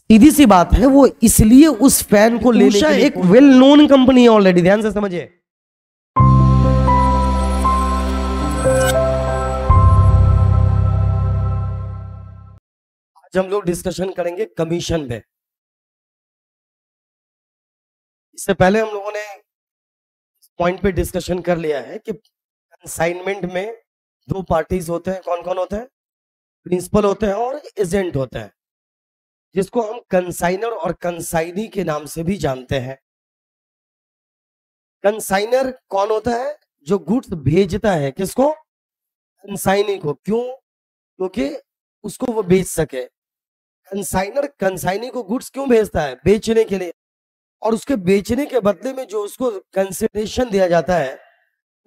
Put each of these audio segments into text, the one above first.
सीधी सी बात है, वो इसलिए उस फैन को लेने के लिए एक वेल नोन कंपनी है ऑलरेडी, ध्यान से समझिए। आज हम लोग डिस्कशन करेंगे कमीशन पे। इससे पहले हम लोगों ने पॉइंट पे डिस्कशन कर लिया है कि कंसाइनमेंट में दो पार्टीज होते हैं। कौन कौन होते हैं? प्रिंसिपल होते हैं और एजेंट होते हैं, जिसको हम कंसाइनर और कंसाइनी के नाम से भी जानते हैं। कंसाइनर कौन होता है? जो गुड्स भेजता है। किसको? कंसाइनी को। क्यों? क्योंकि उसको वो बेच सके। कंसाइनर कंसाइनी को गुड्स क्यों भेजता है? बेचने के लिए। और उसके बेचने के बदले में जो उसको कंसिडरेशन दिया जाता है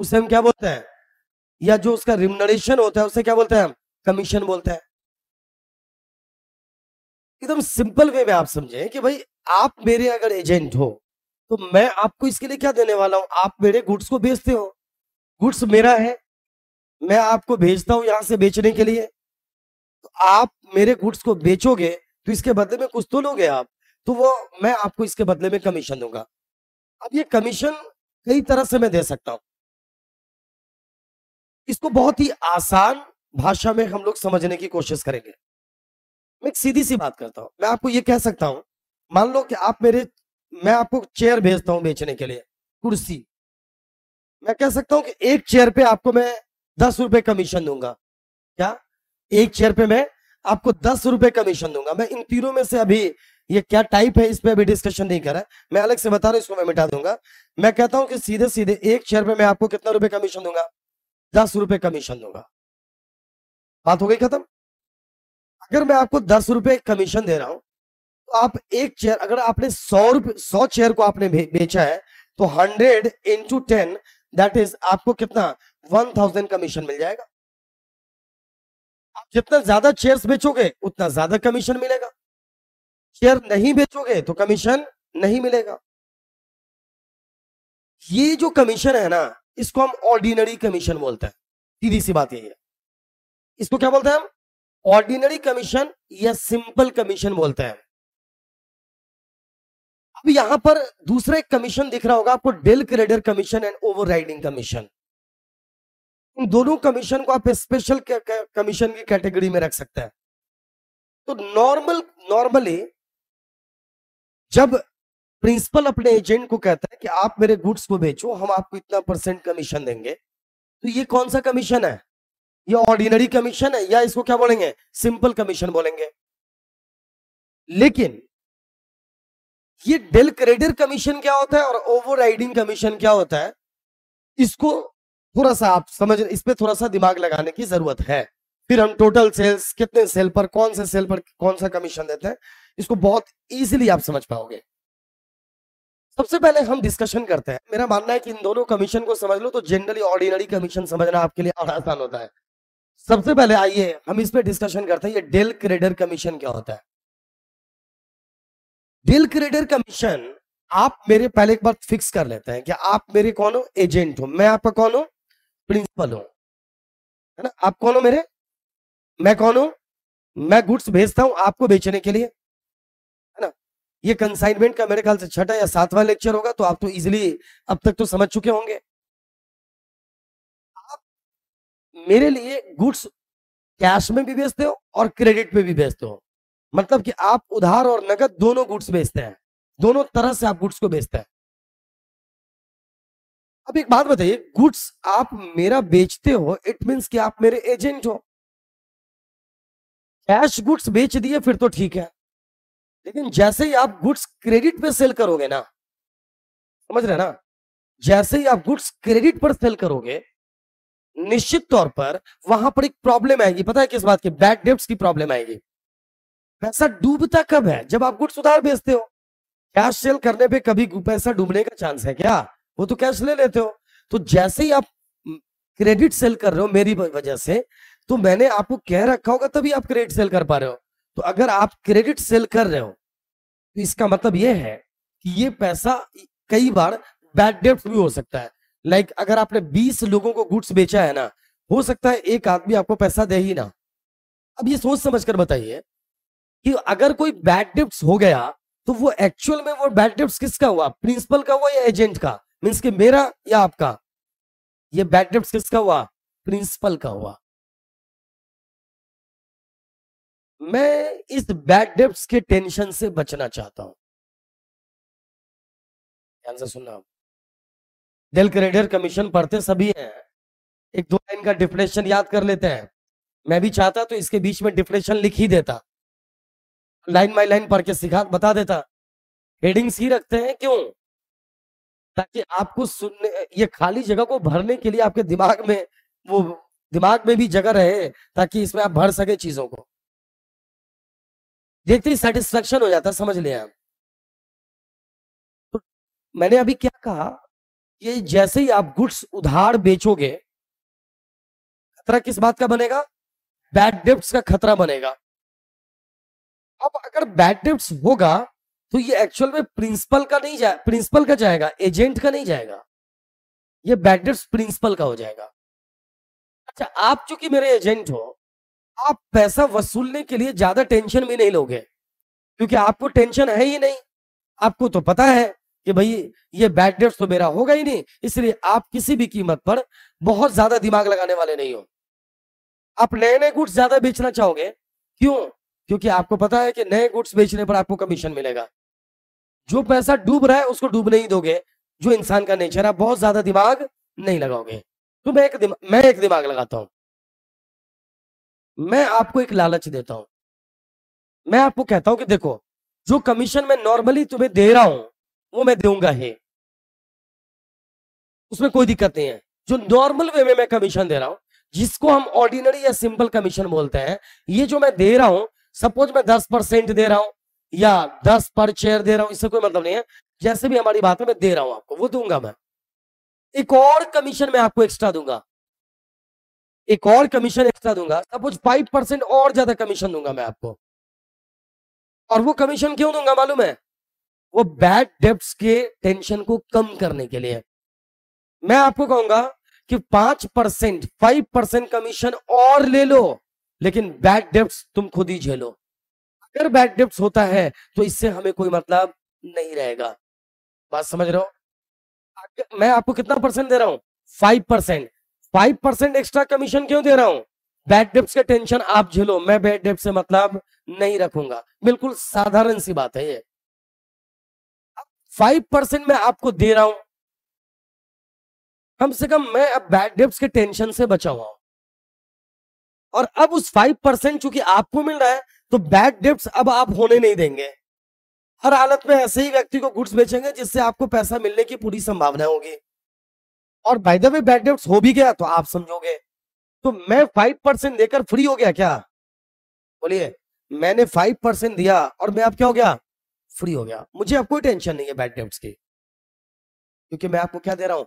उसे हम क्या बोलते हैं? या जो उसका रिम्यूनरेशन होता है उसे क्या बोलते हैं? हम कमीशन बोलते हैं। एकदम सिंपल वे में आप समझे कि भाई आप मेरे अगर एजेंट हो तो मैं आपको इसके लिए क्या देने वाला हूं? आप मेरे गुड्स को बेचते हो, गुड्स मेरा है, मैं आपको भेजता हूं यहां से बेचने के लिए। तो आप मेरे गुड्स को बेचोगे तो इसके बदले में कुछ तो लोगे आप, तो वो मैं आपको इसके बदले में कमीशन दूंगा। अब ये कमीशन कई तरह से मैं दे सकता हूं। इसको बहुत ही आसान भाषा में हम लोग समझने की कोशिश करेंगे। मैं एक सीधी सी बात करता हूं। मैं आपको ये कह सकता हूं, मान लो कि मैं आपको चेयर भेजता हूं बेचने के लिए, कुर्सी। मैं कह सकता हूं कि एक चेयर पे आपको मैं 10 रुपए कमीशन दूंगा। क्या? एक चेयर पे मैं आपको 10 रुपए कमीशन दूंगा। मैं इन तीनों में से अभी ये क्या टाइप है इस पे अभी डिस्कशन नहीं कर रहा है, मैं अलग से बता रहा हूं, इसको मैं मिटा दूंगा। मैं कहता हूं कि सीधे सीधे एक चेयर पे मैं आपको कितना रुपए कमीशन दूंगा? 10 रुपए कमीशन दूंगा। बात हो गई खत्म। अगर मैं आपको 10 रुपए कमीशन दे रहा हूं तो आप एक चेयर, अगर आपने 100 चेयर को आपने बेचा है तो 100 into 10 दैट इज आपको कितना? 1000 कमीशन मिल जाएगा। आप जितना ज्यादा चेयर्स बेचोगे उतना ज्यादा कमीशन मिलेगा। शेयर नहीं बेचोगे तो कमीशन नहीं मिलेगा। ये जो कमीशन है ना, इसको हम ऑर्डिनरी कमीशन बोलते हैं। सीधी सी बात यही है। इसको क्या बोलते हैं हम? ऑर्डिनरी कमीशन या सिंपल कमीशन बोलते हैं। अब यहां पर दूसरा एक कमीशन दिख रहा होगा आपको, del creditor commission and overriding commission. इन दोनों कमीशन को आप स्पेशल कमीशन की कैटेगरी में रख सकते हैं। तो नॉर्मली जब प्रिंसिपल अपने एजेंट को कहता है कि आप मेरे गुड्स को बेचो, हम आपको इतना % कमीशन देंगे, तो ये कौन सा कमीशन है? ये ऑर्डिनरी कमीशन है या इसको क्या बोलेंगे? सिंपल कमीशन बोलेंगे। लेकिन ये डेल क्रेडिटर कमीशन क्या होता है और ओवरराइडिंग कमीशन क्या होता है, इसको थोड़ा सा आप समझ, इस पे थोड़ा सा दिमाग लगाने की जरूरत है। फिर हम टोटल सेल्स, कितने सेल पर कौन से सेल पर कौन सा कमीशन देते हैं, इसको बहुत इजीली आप समझ पाओगे। सबसे पहले हम डिस्कशन करते हैं। मेरा मानना है कि इन दोनों कमीशन को समझ लो तो जनरली ऑर्डिनरी कमीशन समझना आपके लिए और आसान होता है। सबसे पहले आइए हम इस पे डिस्कशन करते हैं, ये डेल क्रेडिटर कमीशन क्या होता है। डेल क्रेडिटर कमीशन, आप मेरे पहले एक बार फिक्स कर लेते हैं कि आप मेरे कौन हो? एजेंट हो। मैं आपका कौन हूं? प्रिंसिपल हूं, है ना। आप कौन हो मेरे? मैं कौन हूं? मैं गुड्स भेजता हूं आपको बेचने के लिए, है ना। ये कंसाइनमेंट का मेरे ख्याल से 6वां या 7वां लेक्चर होगा, तो आप तो इजीली अब तक तो समझ चुके होंगे। आप मेरे लिए गुड्स कैश में भी बेचते हो और क्रेडिट पे भी बेचते हो, मतलब कि आप उधार और नगद दोनों गुड्स बेचते हैं, दोनों तरह से आप गुड्स को बेचते हैं। अब एक बात बताइए, गुड्स आप मेरा बेचते हो, इट मींस कि आप मेरे एजेंट हो। कैश गुड्स बेच दिए फिर तो ठीक है, लेकिन जैसे ही आप गुड्स क्रेडिट पे सेल करोगे ना, समझ रहे ना, जैसे ही आप गुड्स क्रेडिट पर सेल करोगे, निश्चित तौर पर वहां पर एक प्रॉब्लम आएगी। पता है किस बात की? बैड डेब्ट्स की प्रॉब्लम आएगी। पैसा डूबता कब है? जब आप गुड्स उधार बेचते हो। कैश सेल करने पे कभी पैसा डूबने का चांस है क्या? वो तो कैश ले लेते हो। तो जैसे ही आप क्रेडिट सेल कर रहे हो मेरी वजह से, तो मैंने आपको कह रखा होगा तभी आप क्रेडिट सेल कर पा रहे हो। तो अगर आप क्रेडिट सेल कर रहे हो तो इसका मतलब यह है कि ये पैसा कई बार बैड डेब्ट भी हो सकता है। लाइक अगर आपने 20 लोगों को गुड्स बेचा है ना, हो सकता है एक आदमी आपको पैसा दे ही ना। अब ये सोच समझ कर बताइए कि अगर कोई बैड डेब्ट्स हो गया तो वो एक्चुअल में वो बैड डेब्ट्स किसका हुआ, प्रिंसिपल का हुआ या एजेंट का, मींस कि मेरा या आपका, ये बैड डेब्ट्स किसका हुआ, प्रिंसिपल का हुआ। मैं इस बैड डेब्ट्स के टेंशन से बचना चाहता हूं, ध्यान से सुनना। आप डेल क्रेडिटर कमीशन पढ़ते सभी हैं, एक दो लाइन का डिफिनेशन याद कर लेते हैं। मैं भी चाहता तो इसके बीच में डिफिनेशन लिख ही देता, लाइन बाय लाइन पढ़ के सिखा बता देता। हेडिंग्स ही रखते हैं क्यों, ताकि आपको सुनने, ये खाली जगह को भरने के लिए आपके दिमाग में वो, दिमाग में भी जगह रहे ताकि इसमें आप भर सके चीजों को, देखते ही सेटिस्फेक्शन हो जाता, समझ लिया आप। तो मैंने अभी क्या कहा, ये जैसे ही आप गुड्स उधार बेचोगे, खतरा किस बात का बनेगा, बैड डेब्ट्स का खतरा बनेगा। अब अगर बैड डेब्ट्स होगा तो ये एक्चुअल में प्रिंसिपल का नहीं जाए, प्रिंसिपल का जाएगा, एजेंट का नहीं जाएगा, ये बैड डेब्ट्स प्रिंसिपल का हो जाएगा। अच्छा, आप चूंकि मेरे एजेंट हो, आप पैसा वसूलने के लिए ज्यादा टेंशन भी नहीं लोगे, क्योंकि आपको टेंशन है ही नहीं। आपको तो पता है कि भाई ये बैड डेब्ट्स तो मेरा होगा ही नहीं, इसलिए आप किसी भी कीमत पर बहुत ज्यादा दिमाग लगाने वाले नहीं हो। आप नए नए गुड्स ज्यादा बेचना चाहोगे, क्यों, क्योंकि आपको पता है कि नए गुड्स बेचने पर आपको कमीशन मिलेगा। जो पैसा डूब रहा है उसको डूबने ही दोगे, जो इंसान का नेचर है, बहुत ज्यादा दिमाग नहीं लगाओगे। तो मैं एक दिमाग लगाता हूं, मैं आपको एक लालच देता हूं। मैं आपको कहता हूं कि देखो, जो कमीशन मैं नॉर्मली तुम्हें दे रहा हूं वो मैं दूंगा ही, उसमें कोई दिक्कत नहीं है। जो नॉर्मल वे में मैं कमीशन दे रहा हूं, जिसको हम ऑर्डिनरी या सिंपल कमीशन बोलते हैं, ये जो मैं दे रहा हूं, सपोज मैं 10% दे रहा हूं या 10 पर शेयर दे रहा हूं, इससे कोई मतलब नहीं है। जैसे भी हमारी बात है, मैं दे रहा हूं आपको, वो दूंगा मैं। एक और कमीशन मैं आपको एक्स्ट्रा दूंगा, एक और कमीशन एक्स्ट्रा दूंगा, सपोज 5% और ज्यादा कमीशन दूंगा मैं आपको। और वो कमीशन क्यों दूंगा मालूम है, वो बैड डेब्ट्स के टेंशन को कम करने के लिए। मैं आपको कहूंगा कि 5% कमीशन और ले लो, लेकिन बैड डेब्ट्स तुम खुद ही झेलो। अगर बैड डेब्ट्स होता है तो इससे हमें कोई मतलब नहीं रहेगा, बात समझ रहे हो। मैं आपको कितना परसेंट दे रहा हूं, 5%। 5% एक्स्ट्रा कमीशन क्यों दे रहा हूं, बैड डेब्ट्स के टेंशन आप झेलो, मैं बैड डेब्ट से मतलब नहीं रखूंगा। बिल्कुल साधारण सी बात है ये। 5% मैं आपको दे रहा हूं, कम से कम मैं अब बैड डेब्ट्स के टेंशन से बचा हुआ हूं। और अब उस 5% चूंकि आपको मिल रहा है, तो बैड डेब्ट्स अब आप होने नहीं देंगे। हर हालत में ऐसे ही व्यक्ति को गुड्स बेचेंगे जिससे आपको पैसा मिलने की पूरी संभावना होगी। और by the way bad debts हो भी गया तो आप समझोगे, तो मैं 5% देकर फ्री हो गया क्या, बोलिए। मैंने 5% दिया और मैं अब क्या हो गया, फ्री हो गया। मुझे अब कोई टेंशन नहीं है बैड डेब्ट्स की, क्योंकि मैं आपको क्या दे रहा हूं,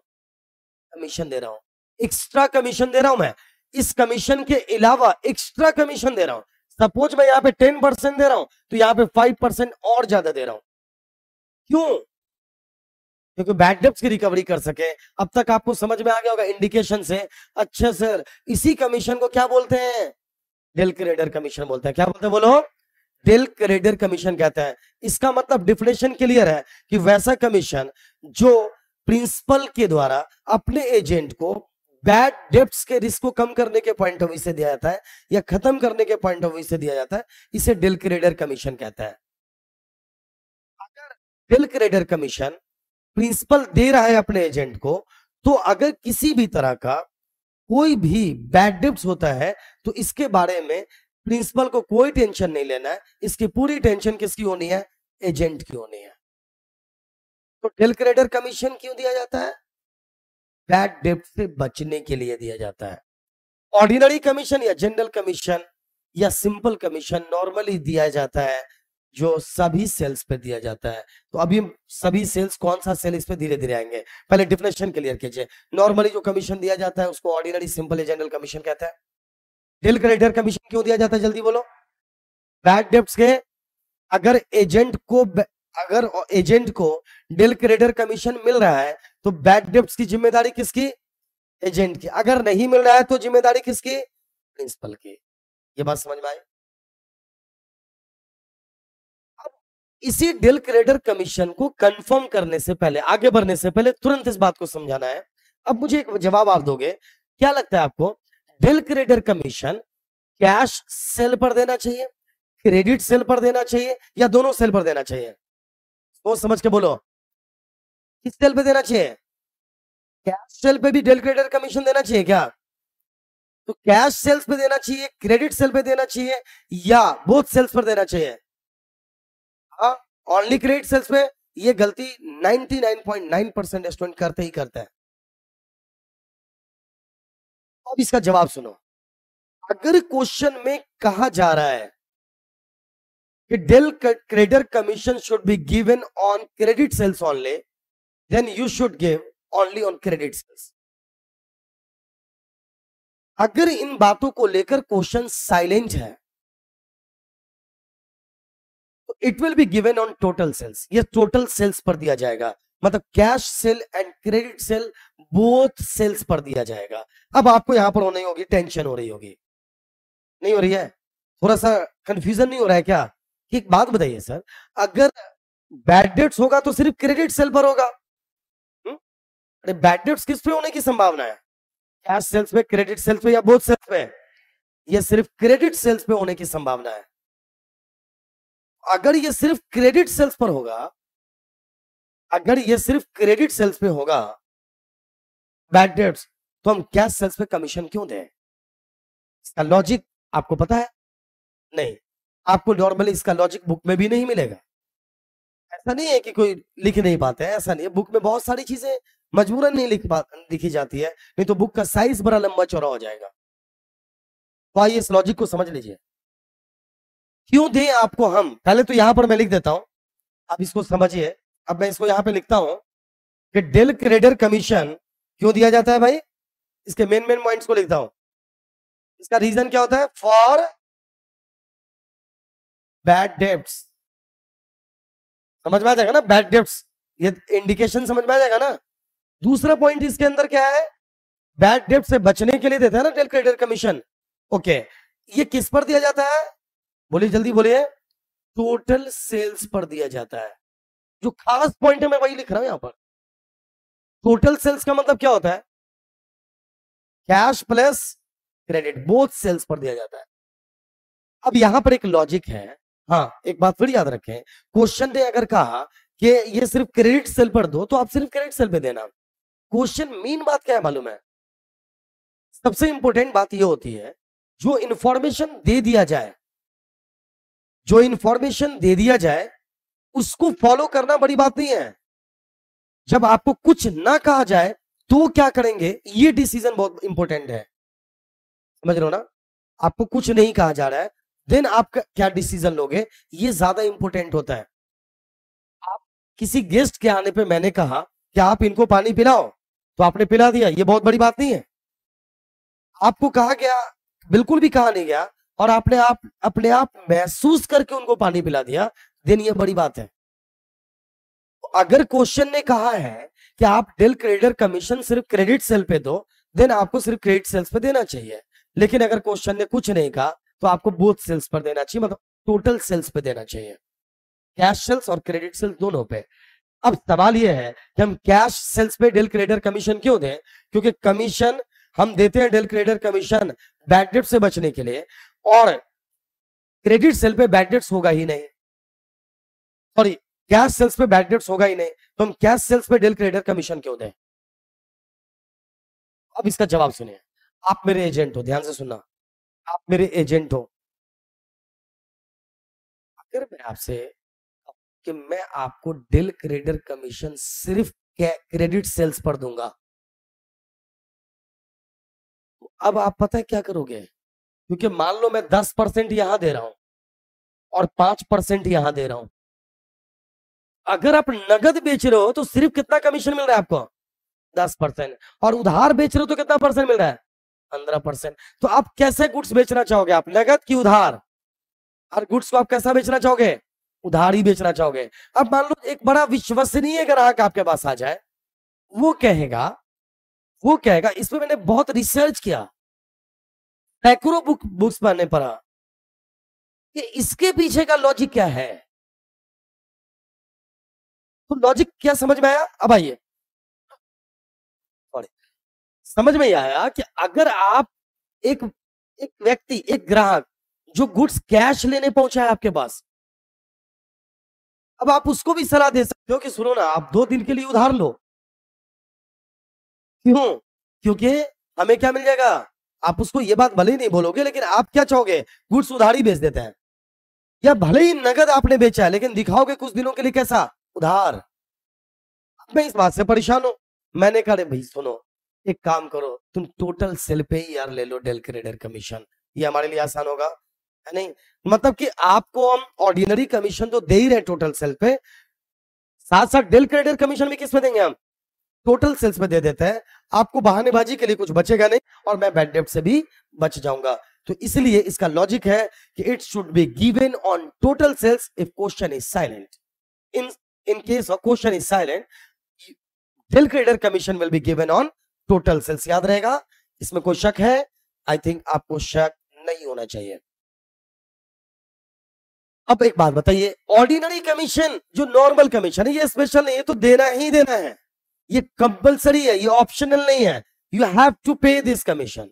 कमीशन दे रहा हूं, एक्स्ट्रा कमीशन दे रहा हूं मैं। इस कमीशन के अलावा एक्स्ट्रा कमीशन दे रहा हूं। सपोज मैं यहां पे 10% दे रहा हूं, तो यहां पे 5% और ज्यादा दे रहा हूं। क्यों, क्योंकि बैड डेब्ट्स की रिकवरी कर सके। अब तक आपको समझ में आ गया होगा इंडिकेशन से। अच्छा सर, इसी कमीशन को क्या बोलते हैं, डेल क्रेडिटर कमीशन बोलते हैं। क्या बोलते हैं बोलो, डेल क्रेडिटर कमीशन कहते हैं। इसका मतलब डिफिनेशन क्लियर है कि वैसा कमीशन जो प्रिंसिपल के द्वारा अपने एजेंट को बैड डेब्ट्स के रिस्क को कम करने के पॉइंट ऑफ व्यू से दिया जाता है या खत्म करने के पॉइंट ऑफ व्यू से दिया जाता है, इसे डेल क्रेडिटर कमीशन कहता है। अगर डेल क्रेडिटर कमीशन प्रिंसिपल दे रहा है अपने एजेंट को, तो अगर किसी भी तरह का कोई भी बैड डेब्ट्स होता है तो इसके बारे में प्रिंसिपल को कोई टेंशन नहीं लेना है। इसकी पूरी टेंशन किसकी होनी है, एजेंट की होनी है। तो डेल क्रेडिटर कमीशन क्यों दिया जाता है, बैड डेब्ट से बचने के लिए दिया जाता है। ऑर्डिनरी कमीशन या जनरल कमीशन या सिंपल कमीशन नॉर्मली दिया जाता है जो सभी सेल्स पे दिया जाता है। तो अभी सभी सेल्स, कौन सा सेल, इस पे धीरे धीरे आएंगे, पहले डिफिनेशन क्लियर कीजिए। नॉर्मली जो कमीशन दिया जाता है उसको ऑर्डिनरी, सिंपल या जनरल कमीशन कहता है। डेल क्रेडिटर कमीशन क्यों दिया जाता है, जल्दी बोलो। बैड डेब्ट्स के, अगर एजेंट को डेल क्रेडिटर कमीशन मिल रहा है तो बैड डेब्ट्स की जिम्मेदारी किसकी, एजेंट की। अगर नहीं मिल रहा है तो जिम्मेदारी किसकी, प्रिंसिपल की। ये बात समझ में आई। इसी डेल क्रेडर कमीशन को कंफर्म करने से पहले, आगे बढ़ने से पहले तुरंत इस बात को समझाना है। अब मुझे एक जवाब आप दोगे, क्या लगता है आपको, del credere commission cash sale पर देना चाहिए, क्रेडिट सेल पर देना चाहिए, या दोनों सेल पर देना चाहिए? सोच समझ के बोलो, किस सेल पे देना चाहिए? कैश सेल पे भी डेल क्रेडर कमीशन देना चाहिए क्या? तो कैश सेल्स पे देना चाहिए, क्रेडिट सेल पे देना चाहिए, या बोथ सेल्स पर देना चाहिए? हाँ, ओनली क्रेडिट सेल्स पे। ये गलती 99.9% स्टूडेंट करते ही करते हैं। अब इसका जवाब सुनो। अगर क्वेश्चन में कहा जा रहा है कि del creditor commission should be given on credit sales only, then you should give only on credit sales. अगर इन बातों को लेकर क्वेश्चन साइलेंट है तो it will be given on total sales, ये टोटल सेल्स पर दिया जाएगा, मतलब cash sale and credit sale both sales पर दिया जाएगा। अब आपको यहां पर नहीं होगी, टेंशन हो रही होगी, नहीं हो रही है? थोड़ा सा कंफ्यूजन नहीं हो रहा है क्या? कि एक बात बताइए सर, अगर बैड डेट्स होगा तो सिर्फ क्रेडिट सेल पर होगा। अरे बैड डेट्स किस पे होने की संभावना है? कैश सेल्स पे, क्रेडिट सेल्स पे, या बोथ सेल्स पे? ये सिर्फ क्रेडिट सेल्स पे होने की संभावना है। अगर ये सिर्फ क्रेडिट सेल्स पर होगा, अगर ये सिर्फ क्रेडिट सेल्स पे होगा बैड डेट्स, तो हम कैश सेल्स पे कमीशन क्यों दें? इसका लॉजिक आपको पता है? नहीं, आपको नॉर्मली इसका लॉजिक बुक में भी नहीं मिलेगा। ऐसा नहीं है कि कोई लिख नहीं पाते हैं, ऐसा नहीं है। बुक में बहुत सारी चीजें मजबूरन नहीं लिखी जाती है, नहीं तो बुक का साइज बड़ा लंबा चौड़ा हो जाएगा। तो आइए इस लॉजिक को समझ लीजिए, क्यों दें आपको हम। पहले तो यहां पर मैं लिख देता हूं, आप इसको समझिए। अब मैं इसको यहां पे लिखता हूं कि डेल क्रेडिटर कमीशन क्यों दिया जाता है भाई, इसके मेन मेन पॉइंट्स को लिखता हूं। इसका रीजन क्या होता है? For bad debts. समझ में आ जाएगा ना, बैड डेब्ट्स, ये इंडिकेशन समझ में आ जाएगा ना। दूसरा पॉइंट इसके अंदर क्या है? बैड डेब्ट से बचने के लिए देता है ना डेल क्रेडिटर कमीशन। ओके, ये किस पर दिया जाता है? बोलिए जल्दी बोलिए। टोटल सेल्स पर दिया जाता है। जो खास पॉइंट है मैं वही लिख रहा हूं यहां पर। टोटल सेल्स का मतलब क्या होता है? Cash plus credit, both sales पर दिया जाता है। अब यहां पर एक लॉजिक है। हाँ, एक बात फिर याद रखें, क्वेश्चन ने अगर कहा कि ये सिर्फ क्रेडिट सेल पर दो, तो आप सिर्फ क्रेडिट सेल पे देना। क्वेश्चन मेन बात क्या है मालूम है? सबसे इंपॉर्टेंट बात यह होती है, जो इंफॉर्मेशन दे दिया जाए, जो इंफॉर्मेशन दे दिया जाए उसको फॉलो करना बड़ी बात नहीं है। जब आपको कुछ ना कहा जाए तो क्या करेंगे, ये डिसीजन बहुत इंपॉर्टेंट है। समझ रहे हो ना? आपको कुछ नहीं कहा जा रहा है, देन आप क्या डिसीजन लोगे, ये ज्यादा इंपॉर्टेंट होता है। आप किसी गेस्ट के आने पे मैंने कहा कि आप इनको पानी पिलाओ, तो आपने पिला दिया, ये बहुत बड़ी बात नहीं है। आपको कहा गया, बिल्कुल भी कहा नहीं गया, और आपने अपने आप महसूस करके उनको पानी पिला दिया, देन ये बड़ी बात है। अगर क्वेश्चन ने कहा है कि आप डेल क्रेडिटर कमीशन सिर्फ क्रेडिट सेल पे दो, देन आपको सिर्फ क्रेडिट सेल्स पे देना चाहिए। लेकिन अगर क्वेश्चन ने कुछ नहीं कहा तो आपको बोथ सेल्स पर देना चाहिए, मतलब टोटल सेल्स पे देना चाहिए, कैश सेल्स और क्रेडिट सेल्स दोनों पे। अब सवाल यह है कि हम कैश सेल्स पे डेल क्रेडिटर कमीशन क्यों दें? क्योंकि कमीशन हम देते हैं, del creditor commission bad debt से बचने के लिए, और क्रेडिट सेल पे बैड डेट्स होगा ही नहीं, सॉरी कैश सेल्स पे बैड डेट्स होगा ही नहीं, तो हम कैश सेल्स पे डेल क्रेडिटर कमीशन क्यों दें? अब इसका जवाब सुनिए। आप मेरे एजेंट हो, ध्यान से सुनना, आप मेरे एजेंट हो। अगर मैं आपसे कि मैं आपको डेल क्रेडिटर कमीशन सिर्फ क्रेडिट सेल्स पर दूंगा, तो अब आप पता है क्या करोगे? क्योंकि मान लो मैं 10% यहां दे रहा हूं और 5% यहां दे रहा हूं। अगर आप नगद बेच रहे हो तो सिर्फ कितना कमीशन मिल रहा है आपको? 10%। और उधार बेच रहे हो तो कितना परसेंट मिल रहा है? 15%। तो आप कैसे गुड्स बेचना चाहोगे, आप नगद की उधार? हर गुड्स को आप कैसा बेचना चाहोगे? उधार ही बेचना चाहोगे। अब मान लो एक बड़ा विश्वसनीय ग्राहक आपके पास आ जाए, वो कहेगा इस पे मैंने बहुत रिसर्च किया, सैकड़ों बुक्स पढ़ने पड़ा कि इसके पीछे का लॉजिक क्या है। तो लॉजिक क्या समझ में आया? अब आइए, सॉरी, समझ में आया कि अगर आप एक एक व्यक्ति, एक ग्राहक जो गुड्स कैश लेने पहुंचा है आपके पास, अब आप उसको भी सलाह दे सकते हो कि सुनो ना, आप 2 दिन के लिए उधार लो। क्यों? क्योंकि हमें क्या मिल जाएगा? आप उसको ये बात भले ही नहीं बोलोगे, लेकिन आप क्या चाहोगे? गुड्स उधार ही बेच देते हैं, या भले ही नगद आपने बेचा है लेकिन दिखाओगे कुछ दिनों के लिए कैसा? उधार। मैं इस बात से परेशान हूं। मैंने कहा भाई सुनो, एक काम करो, तुम टोटल सेल पे ही यार ले लो डेल क्रेडिट कमीशन, ये हमारे लिए आसान होगा, है नहीं? मतलब कि आपको हम ऑर्डिनरी कमीशन तो दे ही रहे टोटल सेल पे, साथ साथ डेल क्रेडिट कमीशन भी किस पे देंगे हम? टोटल सेल्स में दे देते हैं। आपको बहानेबाजी के लिए कुछ बचेगा नहीं, और मैं बैड डेब्ट से भी बच जाऊंगा। तो इसलिए इसका लॉजिक है कि it should be given on total sales if question is silent. In case of question is silent, del credit commission will be given on total sales. याद रहेगा? इसमें कोई शक है? आई थिंक आपको शक नहीं होना चाहिए। अब एक बात बताइए, ऑर्डिनरी कमीशन जो नॉर्मल कमीशन है, ये स्पेशल नहीं है, तो देना ही देना है, ये कंपलसरी है, ये ऑप्शनल नहीं है। You have to pay this commission,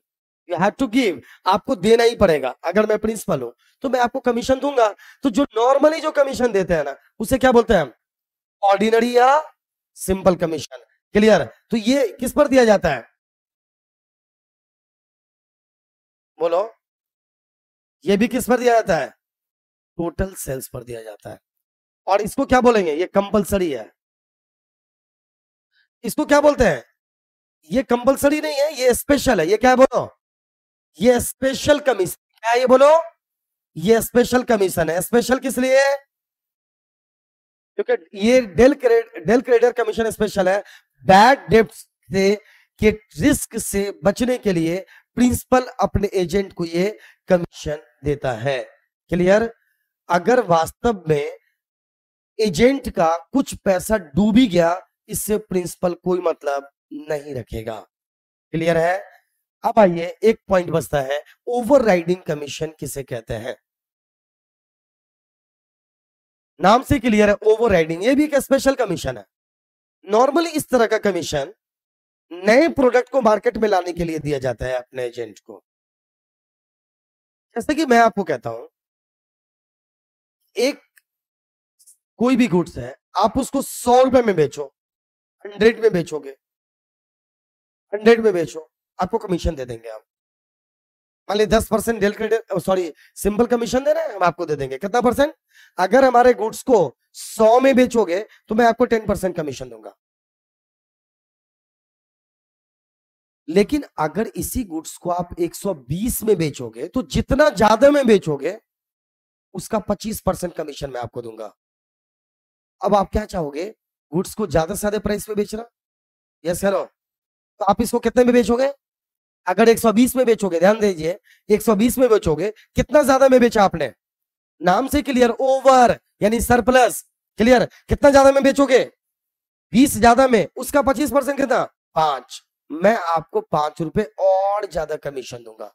you have to give, आपको देना ही पड़ेगा। अगर मैं प्रिंसिपल हूं तो मैं आपको कमीशन दूंगा। तो जो नॉर्मली जो कमीशन देते हैं ना, उसे क्या बोलते हैं हम? ऑर्डिनरी या सिंपल कमीशन। क्लियर? तो ये किस पर दिया जाता है? बोलो, ये भी किस पर दिया जाता है? टोटल सेल्स पर दिया जाता है। और इसको क्या बोलेंगे? ये कंपलसरी है। इसको क्या बोलते हैं? ये कंपलसरी नहीं है, ये स्पेशल है। ये क्या है बोलो? ये स्पेशल कमीशन। क्या है ये बोलो? ये स्पेशल कमीशन है। स्पेशल किस लिए? क्योंकि ये डेल क्रेडिट कमीशन स्पेशल है। बैड डेब्ट से के रिस्क से बचने के लिए प्रिंसिपल अपने एजेंट को ये कमीशन देता है। क्लियर? अगर वास्तव में एजेंट का कुछ पैसा डूब ही गया, इससे प्रिंसिपल कोई मतलब नहीं रखेगा। क्लियर है? अब आइए, एक पॉइंट बचता है, ओवरराइडिंग कमीशन किसे कहते हैं? नाम से क्लियर है, ओवरराइडिंग, ये भी एक स्पेशल कमीशन है। नॉर्मली इस तरह का कमीशन नए प्रोडक्ट को मार्केट में लाने के लिए दिया जाता है अपने एजेंट को। जैसे कि मैं आपको कहता हूं, एक कोई भी गुड्स है, आप उसको 100 रुपए में बेचो, 100 में बेचोगे, 100 में बेचो, आपको कमीशन दे देंगे हम। मान ली 10% del credere, sorry, simple commission दे रहे हैं, हम आपको दे देंगे कितना परसेंट? अगर हमारे गुड्स को 100 में बेचोगे तो मैं आपको 10% कमीशन दूंगा। लेकिन अगर इसी गुड्स को आप 120 में बेचोगे तो जितना ज्यादा में बेचोगे उसका 25% कमीशन मैं आपको दूंगा। अब आप क्या चाहोगे? गुड्स को ज्यादा से ज्यादा प्राइस में बेचना? यस या नो? तो आप इसको कितने में बेचोगे? अगर 120 में बेचोगे, ध्यान दीजिए, 120 में बेचोगे, कितना ज्यादा में बेचा आपने? नाम से क्लियर, ओवर यानी सरप्लस। क्लियर? कितना ज्यादा में बेचोगे? 20 ज्यादा में, उसका 25% कितना? 5। मैं आपको 5 रुपए और ज्यादा कमीशन दूंगा।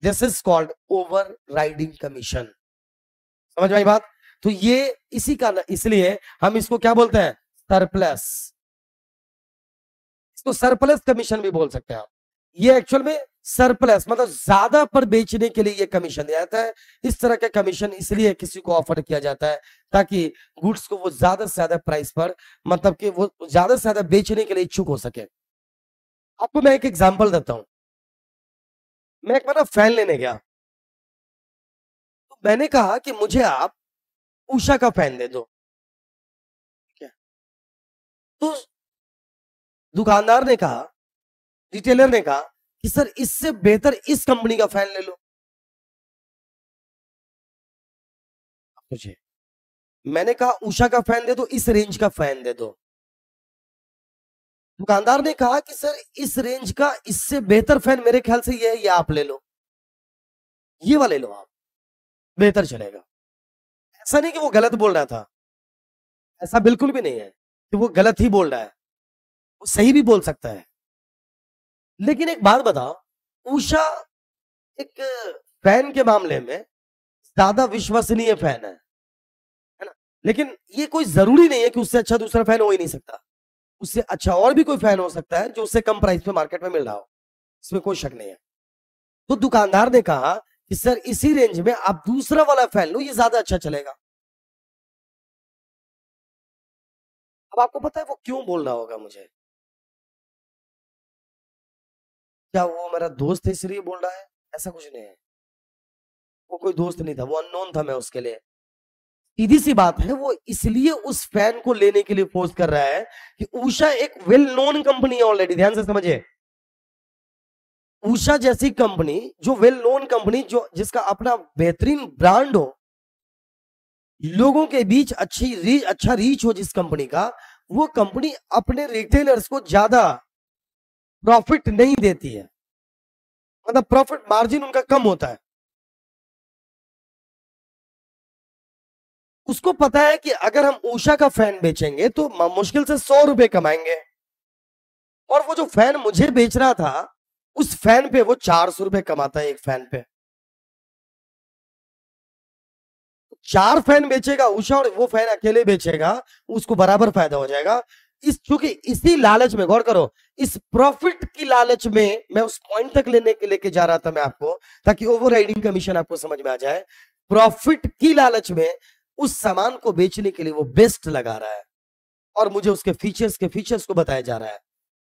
This is called over riding commission. समझ में आई बात? तो ये इसी का, इसलिए हम इसको क्या बोलते हैं? सरप्लस। इसको सरप्लस कमीशन भी बोल सकते हैं आप। ये एक्चुअल में सरप्लस मतलब ज्यादा पर बेचने के लिए ये कमीशन दिया जाता है। इस तरह का कमीशन इसलिए किसी को ऑफर किया जाता है ताकि गुड्स को वो ज्यादा से ज्यादा प्राइस पर, मतलब कि वो ज्यादा से ज्यादा बेचने के लिए इच्छुक हो सके। आपको मैं एक एग्जांपल देता हूं। मैं एक बार ना फैन लेने गया, तो मैंने कहा कि मुझे आप उषा का फैन दे दो। ठीक है? तो दुकानदार ने कहा, रिटेलर ने कहा कि सर इससे बेहतर इस कंपनी का फैन ले लो। मुझे, मैंने कहा उषा का फैन दे दो, इस रेंज का फैन दे दो। दुकानदार ने कहा कि सर इस रेंज का इससे बेहतर फैन मेरे ख्याल से ये आप ले लो, ये वाले लो आप, बेहतर चलेगा। ऐसा नहीं कि वो गलत बोल रहा था, ऐसा बिल्कुल भी नहीं है कि वो गलत ही बोल रहा है, वो सही भी बोल सकता है। लेकिन एक बात बताओ, उषा एक फैन के मामले में ज्यादा विश्वसनीय फैन है ना? लेकिन ये कोई जरूरी नहीं है कि उससे अच्छा दूसरा फैन हो ही नहीं सकता। उससे अच्छा और भी कोई फैन हो सकता है जो उससे कम प्राइस पे मार्केट में मिल रहा हो, इसमें कोई शक नहीं है। तो दुकानदार ने कहा कि सर इसी रेंज में आप दूसरा वाला फैन लो, ये ज्यादा अच्छा चलेगा। अब आपको पता है वो क्यों बोल रहा होगा मुझे? क्या वो मेरा दोस्त है इसलिए बोल रहा है? ऐसा कुछ नहीं है। वो कोई दोस्त नहीं था, वो अननोन था मैं उसके लिए। सीधी सी बात है, वो इसलिए उस फैन को लेने के लिए फोर्स कर रहा है कि उषा एक वेल नोन कंपनी है ऑलरेडी। ध्यान से समझिए, उषा जैसी कंपनी जो वेल नोन कंपनी, जो जिसका अपना बेहतरीन ब्रांड हो, लोगों के बीच अच्छा रीच हो जिस कंपनी का, वो कंपनी अपने रिटेलर्स को ज्यादा प्रॉफिट नहीं देती है। मतलब प्रॉफिट मार्जिन उनका कम होता है। उसको पता है कि अगर हम उषा का फैन बेचेंगे तो मुश्किल से 100 रुपए कमाएंगे, और वो जो फैन मुझे बेच रहा था उस फैन पे वो 400 रुपए कमाता है एक फैन पे। 4 फैन बेचेगा उषा और वो फैन अकेले बेचेगा, उसको बराबर फायदा हो जाएगा। इस चूंकि इसी लालच में, गौर करो, इस प्रॉफिट की लालच में मैं उस पॉइंट तक लेके जा रहा था मैं आपको, ताकि ओवर राइडिंग कमीशन आपको समझ में आ जाए। प्रॉफिट की लालच में उस सामान को बेचने के लिए वो बेस्ट लगा रहा है, और मुझे उसके फीचर्स को बताया जा रहा है।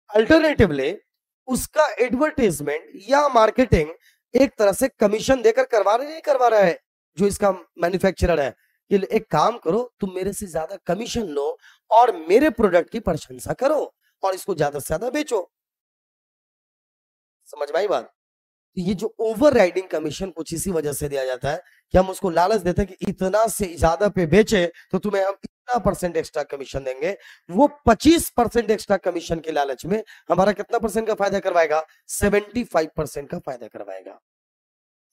अल्टरनेटिवली उसका एडवर्टाइजमेंट या मार्केटिंग एक तरह से कमीशन देकर नहीं करवा रहा है जो इसका मैन्युफैक्चरर है, कि एक काम करो, तुम मेरे से ज्यादा कमीशन लो और मेरे प्रोडक्ट की प्रशंसा करो और इसको ज्यादा से ज्यादा बेचो। समझ में आई बात? ये जो ओवर राइडिंग कमीशन कुछ इसी वजह से दिया जाता है कि हम उसको लालच देते हैं कि इतना से ज्यादा पे बेचे तो तुम्हें हम इतना परसेंट एक्स्ट्रा कमीशन देंगे। वो 25% एक्स्ट्रा कमीशन के लालच में हमारा कितना परसेंट का फायदा करवाएगा? 75% का फायदा करवाएगा।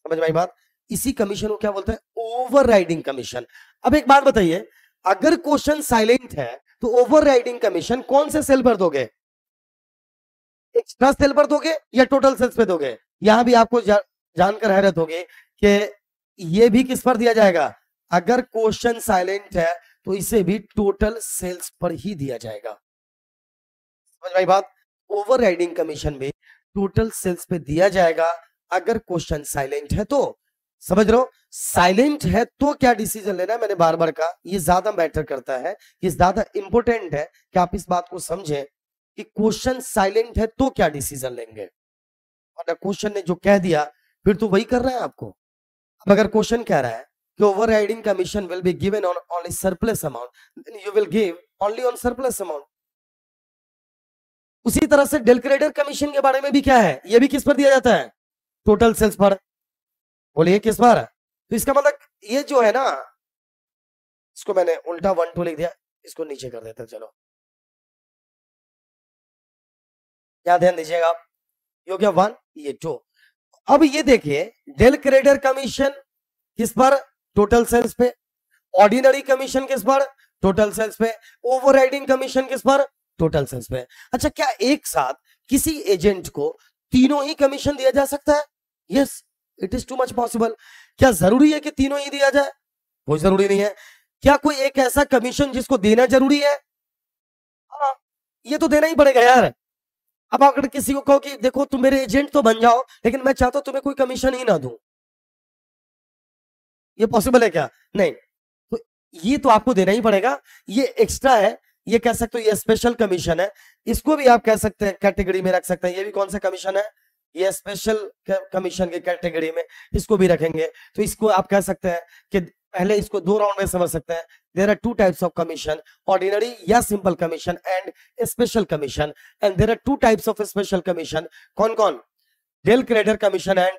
समझ में आई बात? इसी कमीशन को क्या बोलते हैं? Over riding commission. अब एक बात बताइए, अगर क्वेश्चन साइलेंट है तो ओवर राइडिंग कमीशन कौन से सेल पर दोगे? एक्स्ट्रा सेल पर दोगे या टोटल सेल्स पे दोगे? यहां भी आपको जानकर हैरत होगी कि ये भी किस पर दिया जाएगा? अगर क्वेश्चन साइलेंट है तो इसे भी टोटल सेल्स पर ही दिया जाएगा। समझ में आई बात? ओवर राइडिंग कमीशन भी टोटल सेल्स पे दिया जाएगा अगर क्वेश्चन साइलेंट है तो। समझ रहे हो? साइलेंट है तो क्या डिसीजन लेना है, मैंने बार बार कहा, ये ज्यादा मैटर करता है, ये ज्यादा इंपॉर्टेंट है कि आप इस बात को समझें कि क्वेश्चन साइलेंट है तो क्या डिसीजन लेंगे। और क्वेश्चन ने जो कह दिया फिर तो वही कर रहा है आपको। अब अगर क्वेश्चन कह रहा है कि overriding commission will be given on only surplus amount, then you will give only on surplus amount. उसी तरह से डेलक्रेडर कमीशन के बारे में भी क्या है, ये भी किस पर दिया जाता है? टोटल सेल्स पर। बोलिए किस पर? तो इसका मतलब ये जो है ना, इसको मैंने उल्टा 1 2 लिख दिया, इसको नीचे कर देते हैं। चलो क्या ध्यान दीजिएगा आप, ये हो गया 1, ये 2। अब ये देखिए, डेल क्रेडर कमीशन किस पर? टोटल सेल्स पे। ऑर्डिनरी कमीशन किस पर? टोटल सेल्स पे। ओवरराइडिंग कमीशन किस पर? टोटल सेल्स पे। अच्छा, क्या एक साथ किसी एजेंट को तीनों ही कमीशन दिया जा सकता है? Yes, it is too much possible. क्या जरूरी है कि तीनों ही दिया जाए? कोई जरूरी नहीं है। क्या कोई एक ऐसा कमीशन जिसको देना जरूरी है? हाँ, ये तो देना ही पड़ेगा यार। अब अगर किसी को कहो कि देखो तुम मेरे एजेंट तो बन जाओ लेकिन मैं चाहता हूं तुम्हें कोई कमीशन ही ना दूं, ये पॉसिबल है क्या? नहीं। तो ये तो आपको देना ही पड़ेगा। ये एक्स्ट्रा है, ये कह सकते हो ये स्पेशल कमीशन है। इसको भी आप कह सकते हैं कैटेगरी में रख सकते हैं। ये भी कौन सा कमीशन है? ये स्पेशल कमीशन की कैटेगरी में इसको भी रखेंगे। तो इसको आप कह सकते हैं कि पहले इसको 2 राउंड में समझ सकते हैं। There are 2 types of commission, ordinary या simple commission and special commission. And there are 2 types of special commission. कौन कौन? Del credere commission and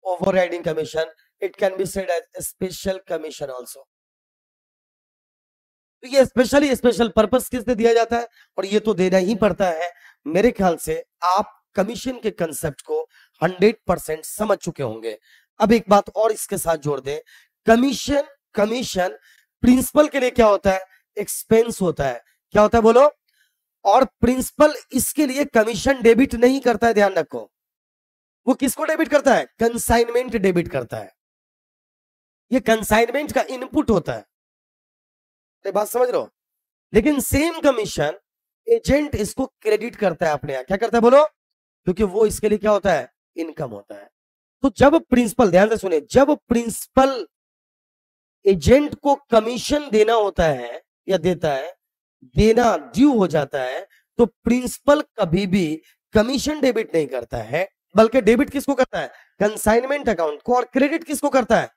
overriding commission. It can be said as a special commission also. तो ये special purpose किस लिए दिया जाता है, और ये तो देना ही पड़ता है। मेरे ख्याल से आप कमीशन के कंसेप्ट को 100% समझ चुके होंगे। अब एक बात और इसके साथ जोड़ दें, कमीशन प्रिंसिपल के लिए क्या होता है? एक्सपेंस होता है। क्या होता है बोलो? और प्रिंसिपल इसके लिए कमीशन डेबिट नहीं करता है, ध्यान रखो। वो किसको डेबिट करता है? कंसाइनमेंट डेबिट करता है। ये कंसाइनमेंट का इनपुट होता है। ये बात समझ रहे हो? लेकिन सेम कमीशन एजेंट इसको क्रेडिट करता है अपने यहाँ, क्या करता है बोलो? क्योंकि वो इसके लिए क्या होता है? इनकम होता है। तो जब प्रिंसिपल, ध्यान से सुनिए, जब प्रिंसिपल एजेंट को कमीशन देना होता है या देता है, देना ड्यू हो जाता है, तो प्रिंसिपल कभी भी कमीशन डेबिट नहीं करता है, बल्कि डेबिट किसको करता है? कंसाइनमेंट अकाउंट को। और क्रेडिट किसको करता है?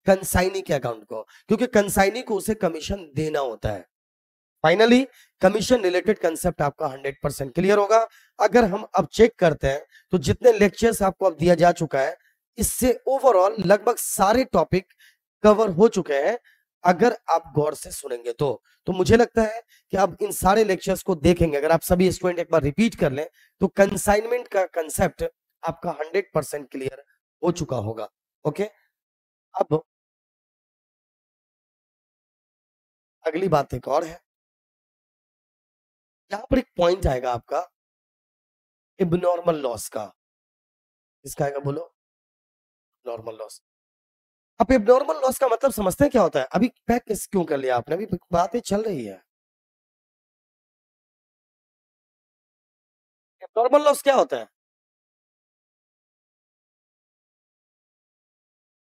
कंसाइनी के अकाउंट को, क्योंकि कंसाइनी को उसे कमीशन देना होता है। फाइनली कमीशन रिलेटेड कंसेप्ट आपका 100% क्लियर होगा। अगर हम अब चेक करते हैं तो जितने लेक्चर्स आपको अब दिया जा चुका है, इससे ओवरऑल लगभग सारे टॉपिक कवर हो चुके हैं अगर आप गौर से सुनेंगे तो मुझे लगता है कि आप इन सारे लेक्चर्स को देखेंगे, अगर आप सभी स्टूडेंट एक बार रिपीट कर लें तो कंसाइनमेंट का कंसेप्ट आपका 100% क्लियर हो चुका होगा। ओके, अब अगली बात एक और है, यहां पर एक पॉइंट आएगा आपका इबनॉर्मल लॉस का। इसका आएगा बोलो? Normal loss. अब एबनॉर्मल लॉस का मतलब समझते हैं क्या होता है? अभी पैक किस क्यों कर लिया आपने? अभी बातें चल रही है। एबनॉर्मल लॉस क्या होता है?